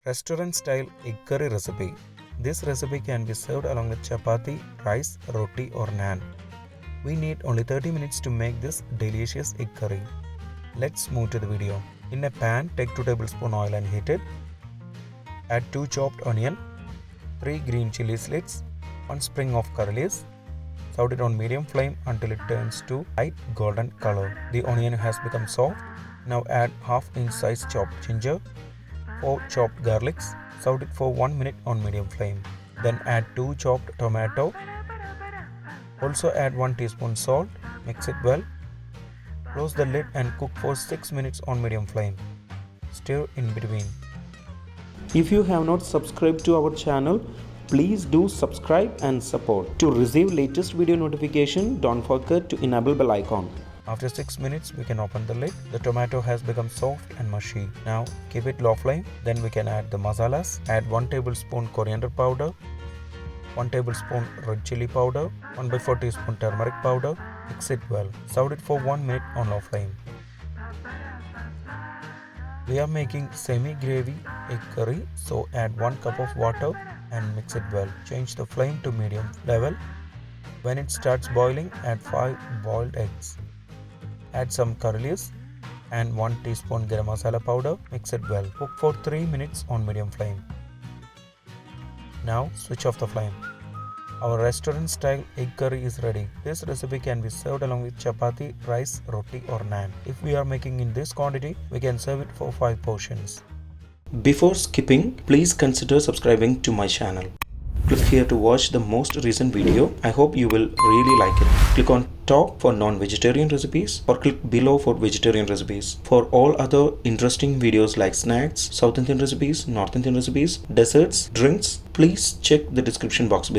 Restaurant style egg curry recipe. This recipe can be served along with chapathi, rice, roti or naan. We need only 30 minutes to make this delicious egg curry. Let's move to the video. In a pan, take 2 tablespoons oil and heat it. Add 2 chopped onion, 3 green chili slits, 1 sprig of curry leaves. Saute it on medium flame until it turns to light golden color. The onion has become soft. Now add half-inch size chopped ginger, 4 chopped garlics. Saute it for 1 minute on medium flame. Then add 2 chopped tomato. Also add 1 teaspoon salt. Mix it well. Close the lid and cook for 6 minutes on medium flame. Stir in between. If you have not subscribed to our channel, please do subscribe and support. To receive latest video notification, don't forget to enable bell icon. After 6 minutes, we can open the lid. The tomato has become soft and mushy. Now keep it low flame. Then we can add the masalas. Add 1 tablespoon coriander powder, 1 tablespoon red chilli powder, 1/4 teaspoon turmeric powder. Mix it well. Serve it for 1 minute on low flame. We are making semi-gravy egg curry, so add 1 cup of water and mix it well. Change the flame to medium level. When it starts boiling, add 5 boiled eggs. Add some curry leaves and 1 teaspoon Garam Masala powder. Mix it well. Cook for 3 minutes on medium flame. Now switch off the flame. Our restaurant style egg curry is ready. This recipe can be served along with chapati, rice, roti or naan. If we are making in this quantity, we can serve it for 5 portions. Before skipping, please consider subscribing to my channel. Click here to watch the most recent video. I hope you will really like it. Click on top for non-vegetarian recipes or click below for vegetarian recipes. For all other interesting videos like snacks, South Indian recipes, North Indian recipes, desserts, drinks, please check the description box below.